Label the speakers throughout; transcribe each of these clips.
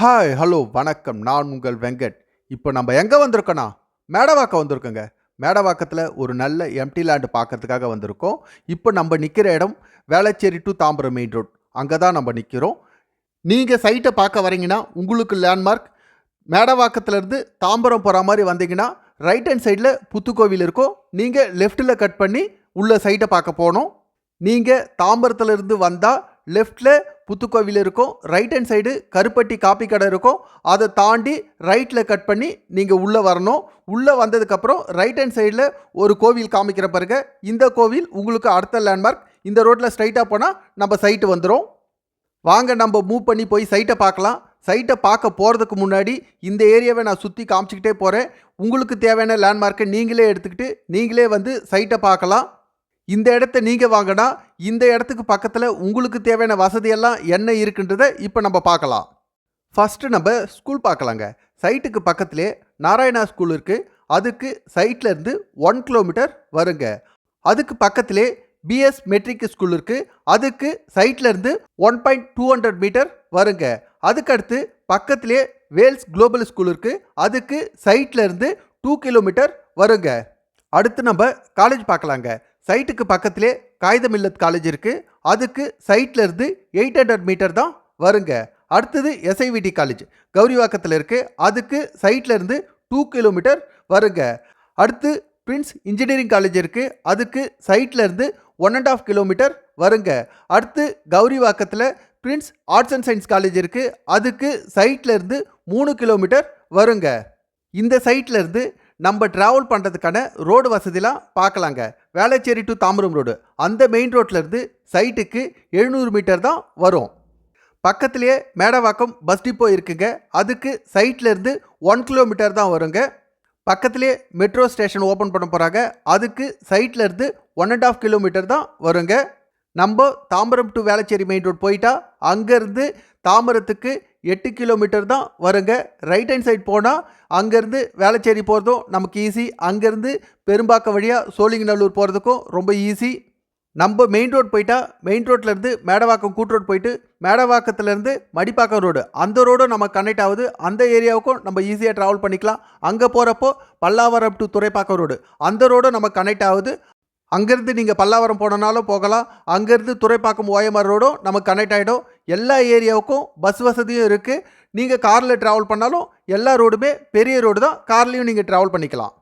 Speaker 1: Hi hello வணக்கம். நான் உங்கள் வெங்கட். இப்போ நம்ம எங்கே வந்திருக்கோன்னா மேடவாக்கம் வந்திருக்கோங்க. மேடவாக்கத்தில் ஒரு நல்ல எம்டி லேண்டு பார்க்கறதுக்காக வந்திருக்கோம். இப்போ நம்ம நிற்கிற இடம் Velachery to Tambaram main road. அங்கே தான் நம்ம நிற்கிறோம். நீங்கள் சைட்டை பார்க்க வரீங்கன்னா உங்களுக்கு லேண்ட்மார்க் மேடவாக்கத்துலேருந்து தாம்பரம் போகிற மாதிரி வந்தீங்கன்னா ரைட் ஹேண்ட் சைடில் புத்துக்கோவில் இருக்கும். நீங்கள் லெஃப்ட்டில் கட் பண்ணி உள்ள சைட்டை பார்க்க போகணும். நீங்கள் தாம்பரத்துலேருந்து வந்தால் லெஃப்டில் புத்துக்கோவில் இருக்கும். ரைட் ஹேண்ட் சைடு கருப்பட்டி காப்பி கடை இருக்கும். அதை தாண்டி ரைட்டில் கட் பண்ணி நீங்கள் உள்ளே வரணும். உள்ளே வந்ததுக்கப்புறம் ரைட் ஹேண்ட் சைடில் ஒரு கோவில் காமிக்கிற பாருங்க. இந்த கோவில் உங்களுக்கு அடுத்த லேண்ட்மார்க். இந்த ரோட்டில் ஸ்ட்ரைட்டாக போனால் நம்ம சைட்டு வந்துடும். வாங்க நம்ம மூவ் பண்ணி போய் சைட்டை பார்க்கலாம். சைட்டை பார்க்க போகிறதுக்கு முன்னாடி இந்த ஏரியாவை நான் சுற்றி காமிச்சிக்கிட்டே போகிறேன். உங்களுக்கு தேவையான லேண்ட்மார்க்கை நீங்களே எடுத்துக்கிட்டு நீங்களே வந்து சைட்டை பார்க்கலாம். இந்த இடத்த நீங்கள் வாங்கினா இந்த இடத்துக்கு பக்கத்தில் உங்களுக்கு தேவையான வசதியெல்லாம் என்ன இருக்குன்றதை இப்போ நம்ம பார்க்கலாம். ஃபஸ்ட்டு நம்ம ஸ்கூல் பார்க்கலாங்க. சைட்டுக்கு பக்கத்திலே நாராயணா ஸ்கூல் இருக்குது. அதுக்கு சைட்லேருந்து 1 கிலோமீட்டர் வருங்க. அதுக்கு பக்கத்திலே பிஎஸ் மெட்ரிக் ஸ்கூல் இருக்குது. அதுக்கு சைட்லேருந்து 1.200 மீட்டர் வருங்க. அதுக்கடுத்து பக்கத்திலே வேல்ஸ் குளோபல் ஸ்கூல் இருக்குது. அதுக்கு சைட்லேருந்து 2 கிலோமீட்டர் வருங்க. அடுத்து நம்ம காலேஜ் பார்க்கலாங்க. சைட்டுக்கு பக்கத்திலே காகிதம் இல்லத் காலேஜ் இருக்குது. அதுக்கு சைட்லேருந்து 800 மீட்டர் தான் வருங்க. அடுத்தது எஸ்ஐவிடி காலேஜ் கௌரிவாக்கத்தில் இருக்குது. அதுக்கு சைட்லேருந்து 2 கிலோமீட்டர் வருங்க. அடுத்து பிரின்ஸ் இன்ஜினியரிங் காலேஜ் இருக்குது. அதுக்கு சைட்லேருந்து 1.5 கிலோமீட்டர் வருங்க. அடுத்து கௌரிவாக்கத்தில் Prince Arts and Science College இருக்குது. அதுக்கு சைட்லேருந்து 3 கிலோமீட்டர் வருங்க. இந்த சைட்லேருந்து நம்ம ட்ராவல் பண்ணுறதுக்கான ரோடு வசதிலாம் பார்க்கலாங்க. வேளச்சேரி டு தாம்பரம் ரோடு அந்த மெயின் ரோட்லேருந்து சைட்டுக்கு 700 மீட்டர் தான் வரும். பக்கத்துலேயே மேடவாக்கம் பஸ் டிப்போ இருக்குங்க. அதுக்கு சைட்லேருந்து 1 கிலோமீட்டர் தான் வருங்க. பக்கத்துலேயே மெட்ரோ ஸ்டேஷன் ஓப்பன் பண்ண போகிறாங்க. அதுக்கு சைட்லேருந்து 1.5 கிலோமீட்டர் தான் வருங்க. நம்ம Tambaram to Velachery main road போயிட்டா அங்கேருந்து தாம்பரத்துக்கு 8 கிலோமீட்டர் தான் வருங்க. ரைட் ஹேண்ட் சைட் போனால் அங்கேருந்து வேளச்சேரி போகிறதும் நமக்கு ஈஸி. அங்கேருந்து பெரும்பாக்கம் வழியாக சோழிங்கநல்லூர் போகிறதுக்கும் ரொம்ப ஈஸி. நம்ம மெயின் ரோட் போயிட்டா மெயின் ரோட்லேருந்து மேடவாக்கம் கூட்டு ரோடு போயிட்டு மேடவாக்கத்துலேருந்து மடிப்பாக்கம் ரோடு அந்த ரோடும் நம்ம கனெக்ட் ஆகுது. அந்த ஏரியாவுக்கும் நம்ம ஈஸியாக ட்ராவல் பண்ணிக்கலாம். அங்கே போகிறப்போ பல்லாவரம் டு துறைப்பாக்கம் ரோடு அந்த ரோடும் நம்ம கனெக்ட் ஆகுது. அங்கேருந்து நீங்கள் பல்லாவரம் போனனாலும் போகலாம். அங்கேருந்து துறைப்பாக்கம் ஓஎம்ஆர் ரோடும் நமக்கு கனெக்ட் ஆகிடும். எல்லா ஏரியாவுக்கும் பஸ் வசதியும் இருக்குது. நீங்கள் காரில் ட்ராவல் பண்ணாலும் எல்லா ரோடுமே பெரிய ரோடு தான். கார்லேயும் நீங்கள் ட்ராவல் பண்ணிக்கலாம்.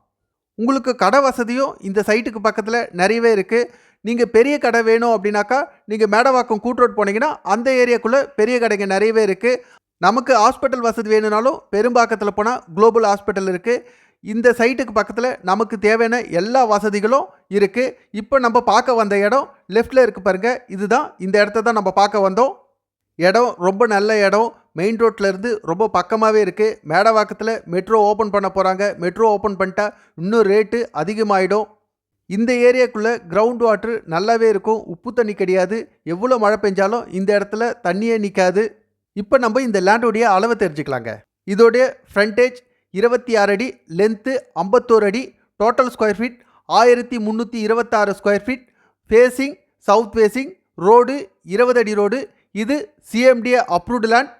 Speaker 1: உங்களுக்கு கடை வசதியும் இந்த சைட்டுக்கு பக்கத்தில் நிறையவே இருக்குது. நீங்கள் பெரிய கடை வேணும் அப்படின்னாக்கா நீங்கள் மேடவாக்கம் கூட்டு ரோட் போனீங்கன்னா அந்த ஏரியாக்குள்ளே பெரிய கடைங்க நிறையவே இருக்குது. நமக்கு ஹாஸ்பிட்டல் வசதி வேணும்னாலும் பெரும்பாக்கத்தில் போனால் குளோபல் ஹாஸ்பிட்டல் இருக்குது. இந்த சைட்டுக்கு பக்கத்தில் நமக்கு தேவையான எல்லா வசதிகளும் இருக்குது. இப்போ நம்ம பார்க்க வந்த இடம் லெஃப்டில் இருக்குது பாருங்கள். இதுதான் இந்த இடத்த தான் நம்ம பார்க்க வந்தோம். இடம் ரொம்ப நல்ல இடம். மெயின் ரோட்லேருந்து ரொம்ப பக்கமாகவே இருக்குது. மேடவாக்கத்தில் மெட்ரோ ஓப்பன் பண்ண போகிறாங்க. மெட்ரோ ஓப்பன் பண்ணிட்டா இன்னும் ரேட்டு அதிகமாகிடும். இந்த ஏரியாக்குள்ளே கிரவுண்ட் வாட்ரு நல்லாவே இருக்கும். உப்பு தண்ணி கிடையாது. எவ்வளோ மழை பெஞ்சாலும் இந்த இடத்துல தண்ணியே நிற்காது. இப்போ நம்ம இந்த லேண்டோடைய அளவை தெரிஞ்சுக்கலாங்க. இதோடைய ஃப்ரண்டேஜ் 26 அடி, லென்த்து 51 அடி, total square feet 1326 square feet, facing south facing, road 20 அடி ரோடு. இது சிஎம்டிஏ அப்ரூவ்டு லேண்ட்.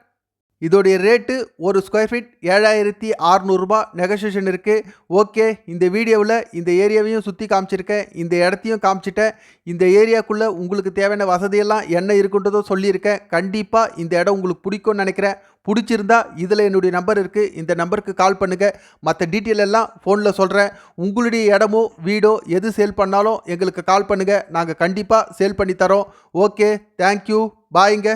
Speaker 1: இதோடைய ரேட்டு ஒரு ஸ்கொயர் ஃபீட் 7600 ரூபா. நெகோசியேஷன் இருக்குது. ஓகே, இந்த வீடியோவில் இந்த ஏரியாவையும் சுற்றி காமிச்சிருக்கேன். இந்த இடத்தையும் காமிச்சிட்டேன். இந்த ஏரியாக்குள்ளே உங்களுக்கு தேவையான வசதியெல்லாம் என்ன இருக்குன்றதும் சொல்லியிருக்கேன். கண்டிப்பாக இந்த இடம் உங்களுக்கு பிடிக்கும்னு நினைக்கிறேன். பிடிச்சிருந்தா இதில் என்னுடைய நம்பர் இருக்குது. இந்த நம்பருக்கு கால் பண்ணுங்கள். மற்ற டீட்டெயில் எல்லாம் ஃபோனில் சொல்கிறேன். உங்களுடைய இடமோ வீடோ எது சேல் பண்ணாலும் எங்களுக்கு கால் பண்ணுங்கள். நாங்கள் கண்டிப்பாக சேல் பண்ணி தரோம். ஓகே, தேங்க்யூ, பாய்ங்க.